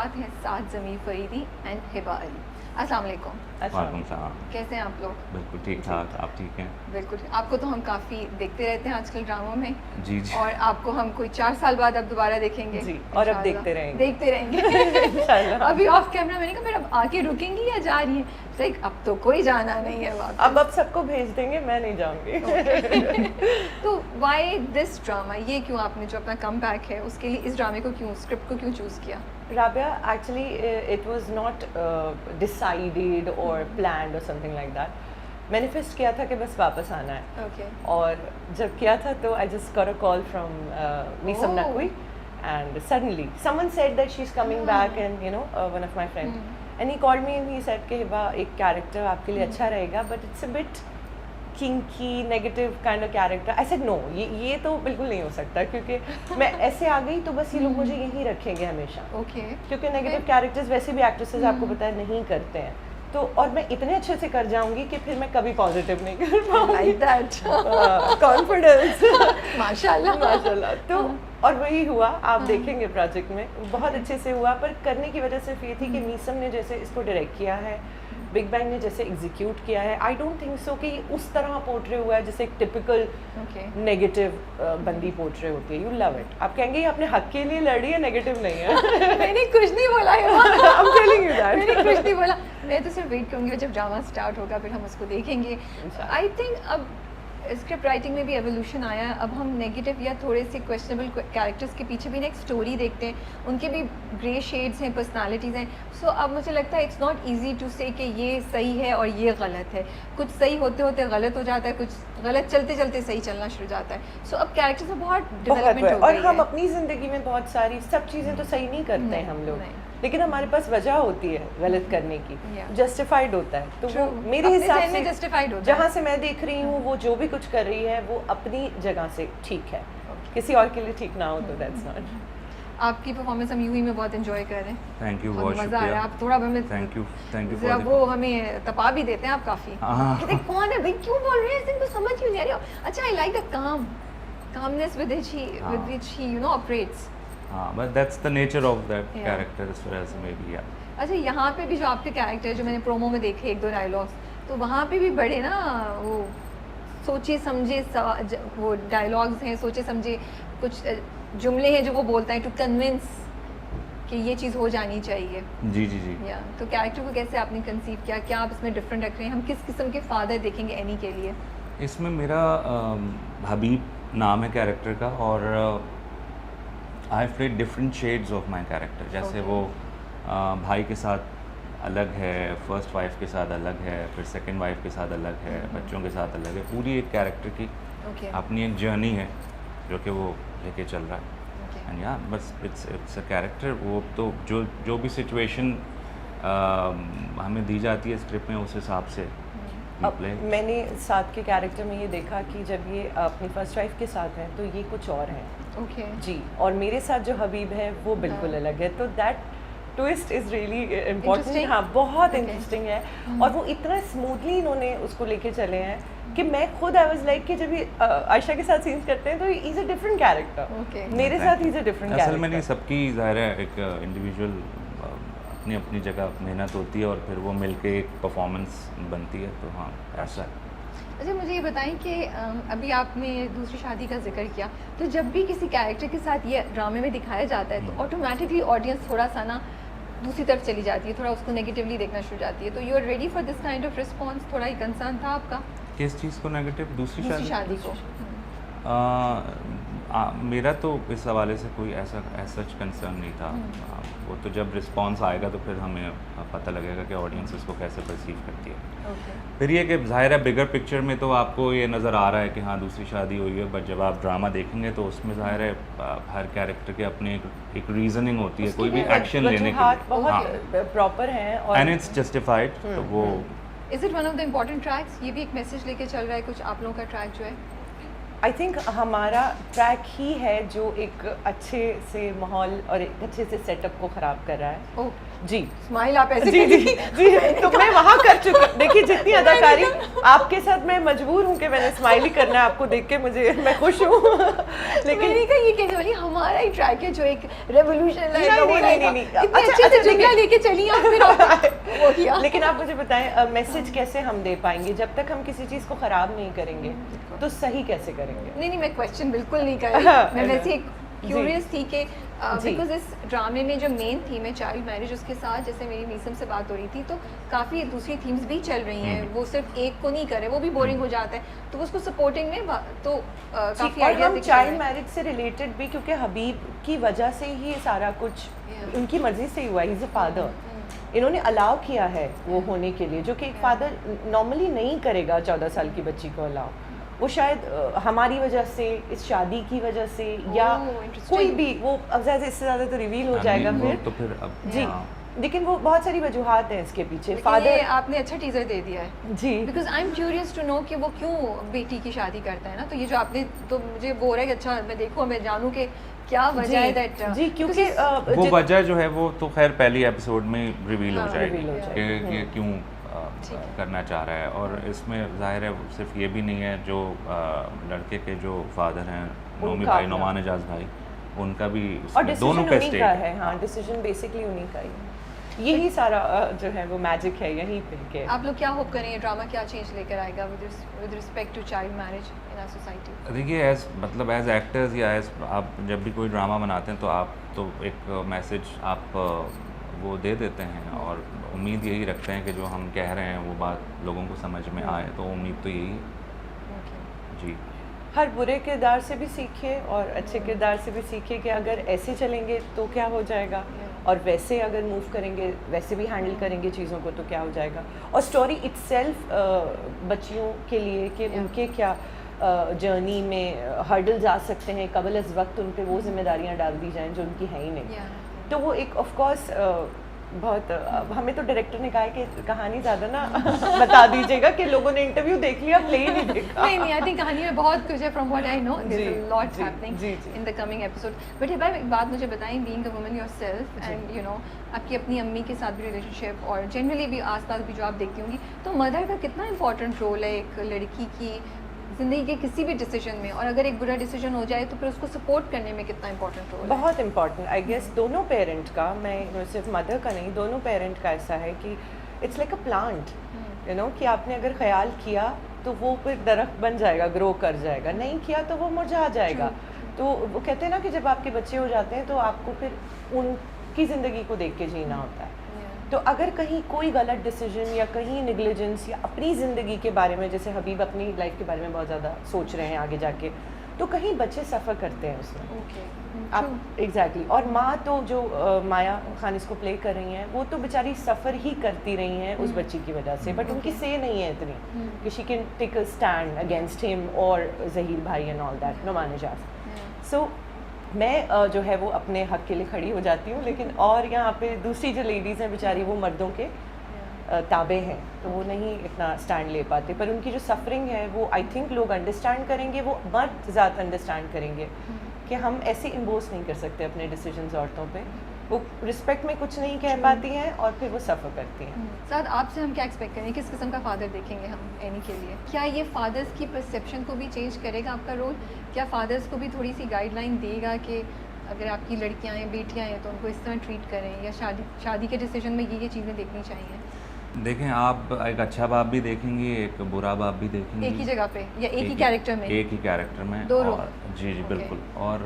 साथ हैं साथ ज़मीर फरीदी एंड हिबा अली। अस्सलाम वालेकुम। वालेकुम सलाम। कैसे हैं आप लोग? बिल्कुल ठीक ठाक, आप ठीक हैं? बिल्कुल। आपको तो हम काफ़ी देखते रहते हैं आजकल ड्रामों में। जी जी। और आपको हम कोई 4 साल बाद अब दोबारा देखेंगे जी, और अब इंशाल्लाह। देखते रहेंगे इंशाल्लाह। अभी ऑफ कैमरा मैंने कहा फिर अब आके रुकेंगी या जा रही हैं? लाइक अब तो कोई जाना नहीं है वापस। अब सबको भेज देंगे, मैं नहीं जाऊंगी तो व्हाई दिस ड्रामा, ये क्यों आपने जो अपना कम बैक है उसके लिए इस ड्रामे को क्यों, स्क्रिप्ट को क्यों चूज़ किया? Rabia, actually it was not decided और प्लान्ड और समथिंग लाइक दैट। मैनिफेस्ट किया था कि बस वापस आना है। Okay. और जब किया था तो I just got a call from Meesam Oh. Naqvi and suddenly someone said that she's coming back and one of my friends and he called me and he said कि हिबा एक कैरेक्टर आपके लिए अच्छा रहेगा but it's a bit kinky negative kind of character. I said no, ये तो बिल्कुल नहीं हो सकता क्योंकि मैं ऐसे आ गई तो बस ये लोग मुझे यहीं रखेंगे हमेशा। ओके। क्योंकि नेगेटिव कैरेक्टर्स वैसे भी एक्ट्रेसेस आपको पता है नहीं करते हैं, तो और मैं इतने अच्छे से कर जाऊंगी कि फिर मैं कभी पॉजिटिव नहीं कर पाऊंगी। Like that. कॉन्फिडेंस माशाल्लाह। माशाल्लाह। तो और वही हुआ, आप देखेंगे प्रोजेक्ट में बहुत अच्छे से हुआ, पर करने की वजह सिर्फ ये थी कि मीसम ने जैसे इसको डायरेक्ट किया है, बिग बैंग ने जैसे एग्जीक्यूट किया है, आई डोंट थिंक सो कि उस तरह पोर्ट्रे हुआ है जैसे एक टिपिकल नेगेटिव बंदी पोर्ट्रे होती है। You love it. आप कहेंगे ये अपने हक के लिए लड़ी है, नेगेटिव नहीं है। मैंने कुछ नहीं बोला है। I'm telling you that. मैंने कुछ नहीं बोला। मैं तो सिर्फ वेट करूंगी जब ड्रामा स्टार्ट होगा, फिर हम उसको देखेंगे। आई थिंक अब स्क्रिप्ट राइटिंग में भी एवोल्यूशन आया है। अब हम नेगेटिव या थोड़े से क्वेश्चनेबल कैरेक्टर्स के पीछे भी ना एक स्टोरी देखते हैं, उनके भी ग्रे शेड्स हैं, पर्सनालिटीज़ हैं। सो अब मुझे लगता है इट्स नॉट इजी टू से कि ये सही है और ये गलत है। कुछ सही होते होते गलत हो जाता है, कुछ गलत चलते चलते सही चलना शुरू जाता है। सो अब कैरेक्टर्स में बहुत डेवलपमेंट हो गई और है। हम अपनी ज़िंदगी में बहुत सारी सब चीज़ें तो सही नहीं करते हैं हम लोग, लेकिन हमारे पास वजह होती है गलत करने की, जस्टिफाइड होता है। तो वो मेरे हिसाब से जस्टिफाइड होता है। जहाँ से मैं देख रही हूँ वो जो भी कुछ कर रही है वो अपनी जगह से ठीक है, किसी और के लिए ठीक ना हो तो दैट्स नॉट। आपकी परफॉर्मेंस हम यूही में बहुत एंजॉय कर रहे हैं। थैंक यू, बहुत बहुत मज़ा आ रहा है। शुक्रिया। आप थोड़ा हमें थैंक यू जरा फॉर वो हमें तपा भी देते हैं आप काफ़ी। कहते कौन है भाई, क्यों बोल रहे हैं इस दिन, तो समझ क्यों नहीं आ रही हो। अच्छा, I like the calmness with which he operates. हाँ, but that's the nature of that Yeah. Character as far as may be. या अच्छा, यहाँ पे भी जो आपके कैरेक्टर जो मैंने प्रोमो में देखे एक दो डायलॉग्स, तो वहाँ पे भी बड़े ना वो सोचे समझे वो डायलॉग्स हैं, सोचे समझे कुछ जुमले हैं जो वो बोलता है टू कन्विंस कि ये चीज़ हो जानी चाहिए। जी जी जी। या तो कैरेक्टर को कैसे आपने कंसीव किया, क्या आप इसमें डिफरेंट रख रहे हैं? हम किस किस्म के फादर देखेंगे एनी के लिए? इसमें मेरा हबीब नाम है कैरेक्टर का, और I have played different shades of my character. जैसे Okay. वो भाई के साथ अलग है, फर्स्ट वाइफ के साथ अलग है, फिर सेकंड वाइफ के साथ अलग है, बच्चों के साथ अलग है। पूरी एक कैरेक्टर की ओके। अपनी एक जर्नी है जो कि वो लेके चल रहा है। ओके। एंड या बस इट्स अ कैरेक्टर। वो तो जो भी सिचुएशन हमें दी जाती है स्क्रिप्ट में, उस हिसाब से we अब play। मैंने साथ के कैरेक्टर में ये देखा कि जब ये अपनी फर्स्ट वाइफ के साथ हैं तो ये कुछ और हैं ओके। जी, और मेरे साथ जो हबीब है वो बिल्कुल अलग है। तो that twist is really important. Interesting? हाँ, बहुत Okay. इंटरेस्टिंग है। और वो इतना स्मूथली इन्होंने उसको लेके चले हैं कि मैं खुद आई वाज लाइक कि जब ये आयशा के साथ सीन्स करते हैं तो he is a different character. Okay. मेरे साथ ही इज़ अ डिफरेंट असल में नहीं, कैरेक्टर। सबकी ज़ाहिर है एक इंडिविजुअल अपनी अपनी जगह मेहनत होती है और फिर वो मिलके एक परफॉर्मेंस बनती है। तो हाँ, ऐसा है। अच्छा, मुझे ये बताएं कि अभी आपने दूसरी शादी का जिक्र किया, तो जब भी किसी कैरेक्टर के साथ ये ड्रामे में दिखाया जाता है तो ऑटोमेटिकली ऑडियंस थोड़ा सा ना दूसरी तरफ चली जाती है, थोड़ा उसको नेगेटिवली देखना शुरू जाती है। तो you are ready for this kind of response? थोड़ा ही कंसर्न था आपका किस चीज़ को नेगेटिव? दूसरी दूसरी शादी? शादी को? मेरा तो इस हवाले से कोई ऐसा सच कंसर्न नहीं था। वो तो जब रिस्पांस आएगा तो फिर हमें पता लगेगा कि ऑडियंस इसको कैसे परसीव करती है। ओके। फिर ये कि ज़ाहिर है बिगर पिक्चर में तो आपको ये नज़र आ रहा है कि हाँ दूसरी शादी हुई है, बट जब आप ड्रामा देखेंगे तो उसमें ज़ाहिर है हर कैरेक्टर के अपने एक रीजनिंग होती है कोई भी एक्शन लेने के लिए। बहुत प्रॉपर हैं और एंड इट्स जस्टिफाइड। तो वो is it one of the important tracks? ये भी एक मैसेज लेके चल रहा है कुछ आप लोगों का ट्रैक जो है? आई थिंक हमारा ट्रैक ही है जो एक अच्छे से माहौल और एक अच्छे से सेटअप को ख़राब कर रहा है। ओह जी स्माइल आप ऐसे जी कर जी दी। जी तो मैं वहाँ कर चुकी। देखिए जितनी अदाकारी आपके साथ मैं मजबूर हूँ कि मैंने स्माइल ही करना है आपको देख के, मुझे मैं खुश हूँ लेकिन मैंने कहा ये कहने वाली हमारा ही ट्रैक है जो एक रेवोल्यूशन नहीं। इतने अच्छा, अच्छे से अच्छा, जिंगला देखिए। लेके चली आप फिर आप वो किया। लेकिन आप मुझे बताएं मैसेज कैसे हम दे पाएंगे जब तक हम किसी चीज़ को ख़राब नहीं करेंगे तो सही कैसे करेंगे? नहीं मैं क्वेश्चन बिल्कुल नहीं कर रही। मैं वैसे एक क्यूरियस थी कि बिकॉज इस ड्रामे में जो मेन थीम है चाइल्ड मैरिज, उसके साथ जैसे मेरी मीसम से बात हो रही थी तो काफ़ी दूसरी थीम्स भी चल रही हैं, वो सिर्फ एक को नहीं करे, वो भी बोरिंग हो जाता है, तो उसको सपोर्टिंग में तो काफ़ी और आइडिया हम चाइल्ड मैरिज से रिलेटेड भी, क्योंकि हबीब की वजह से ही ये सारा कुछ उनकी मर्जी से ही हुआ। ही इज़ अ फादर, इन्होंने अलाउ किया है वो होने के लिए, जो कि एक फादर नॉर्मली नहीं करेगा 14 साल की बच्ची को अलाउ। वो शायद हमारी वजह से, इस शादी की वजह से या कोई भी, वो अब ज़्यादा इससे ज़्यादा तो रिवील हो जाएगा फिर जी। लेकिन वो बहुत सारी वजूहात हैं इसके पीछे। फादर आपने अच्छा टीजर दे दिया है जी, because I am curious to know कि वो क्यों बेटी की शादी करता है ना, तो ये जो आपने तो मुझे वो हो रहा है कि अच्छा मैं देखूँ, मैं जानूँ कि क्या वजह है दैट जी, क्योंकि वो वजह जो है वो तो खैर पहली एपिसोड में रिवील हो जाएगी reveal हो जाएगी। कि क्यों करना चाह रहा है। और इसमें जाहिर है सिर्फ ये भी नहीं है, जो लड़के के जो फादर हैं नोमी भाई, नोमान एजाज भाई, उनका भी और दोनों पे डिसीजन स्टेक का है। है। हाँ, डिसीजन बेसिकली उन्हीं का ही है। यही सारा जो है वो मैजिक है यहीं पे के। आप लोग क्या होप करेंगे ड्रामा क्या चेंज लेकर आएगा with respect to child marriage in our society? देखिए एज एक्टर्स या एज आप जब भी कोई ड्रामा बनाते हैं तो आप तो एक मैसेज आप वो दे देते हैं, और उम्मीद यही रखते हैं कि जो हम कह रहे हैं वो बात लोगों को समझ में आए, तो उम्मीद तो यही है जी। हर बुरे किरदार से भी सीखिए और अच्छे किरदार से भी सीखिए कि अगर ऐसे चलेंगे तो क्या हो जाएगा, और वैसे अगर मूव करेंगे, वैसे भी हैंडल करेंगे चीज़ों को तो क्या हो जाएगा। और स्टोरी इटसेल्फ बच्चियों के लिए कि उनके क्या जर्नी में हर्डल्स आ सकते हैं, कबल अज़ वक्त उन पे वो जिम्मेदारियां डाल दी जाएं जो उनकी है ही नहीं। तो वो एक ऑफ कोर्स बहुत हमें तो डायरेक्टर ने कहा है कि कहानी ज़्यादा ना बता दीजिएगा कि लोगों ने इंटरव्यू देख लिया, प्ले ही नहीं देखा। नहीं आई थिंक कहानी में बहुत कुछ है from what I know, there is a lot जी, हैपनिंग जी। In the coming episode. But ये भाई एक बात मुझे बताएं, being a woman yourself and you know आपकी अपनी अम्मी के साथ भी रिलेशनशिप और जनरली भी आसपास भी जो आप देखती होंगी, तो मदर का कितना इंपॉर्टेंट रोल है एक लड़की की ज़िंदगी के किसी भी डिसीजन में, और अगर एक बुरा डिसीजन हो जाए तो फिर उसको सपोर्ट करने में कितना इंपॉर्टेंट रोल है? बहुत इंपॉर्टेंट आई गेस दोनों पेरेंट का, मैं सिर्फ मदर का नहीं, दोनों पेरेंट का ऐसा है कि it's like a plant, you know, कि आपने अगर ख्याल किया तो वो फिर दरख्त बन जाएगा, ग्रो कर जाएगा, नहीं किया तो वो मुरझा जाएगा। तो वो कहते हैं ना कि जब आपके बच्चे हो जाते हैं तो आपको फिर उनकी ज़िंदगी को देख के जीना होता है। तो अगर कहीं कोई गलत डिसीजन या कहीं निगलिजेंस या अपनी ज़िंदगी के बारे में, जैसे हबीब अपनी लाइफ के बारे में बहुत ज़्यादा सोच रहे हैं आगे जाके, तो कहीं बच्चे सफ़र करते हैं उसमें। आप एग्जैक्टली और माँ तो जो माया खान इसको प्ले कर रही हैं, वो तो बेचारी सफ़र ही करती रही हैं उस बच्ची की वजह से, बट उनकी से नहीं है इतनी कि she can take a stand against him और ज़हीर भाई and all that, Numan Ejaz. So मैं जो है वो अपने हक के लिए खड़ी हो जाती हूँ, लेकिन और यहाँ पे दूसरी जो लेडीज़ हैं बेचारी, वो मर्दों के ताबे हैं, तो वो नहीं इतना स्टैंड ले पाते, पर उनकी जो सफरिंग है वो आई थिंक लोग अंडरस्टैंड करेंगे, वो मर्द ज़्यादा अंडरस्टैंड करेंगे कि हम ऐसे इम्पोज नहीं कर सकते अपने डिसीजंस औरतों पे। वो रिस्पेक्ट में कुछ नहीं कह पाती हैं और फिर वो सफ़र करती हैं। साथ आपसे हम क्या एक्सपेक्ट करेंगे, किस किस्म का फादर देखेंगे हम एनी के लिए? क्या ये फादर्स की परसेप्शन को भी चेंज करेगा आपका रोल? क्या फादर्स को भी थोड़ी सी गाइडलाइन देगा कि अगर आपकी लड़कियां हैं, बेटियां हैं, तो उनको इस तरह ट्रीट करें, या शादी के डिसीजन में ये चीज़ें देखनी चाहिए? देखें, आप एक अच्छा बाप भी देखेंगी, एक बुरा बाप भी देखेंगी, एक ही जगह पे या एक ही कैरेक्टर में? एक ही कैरेक्टर में दो और रोल? जी Okay. बिल्कुल। और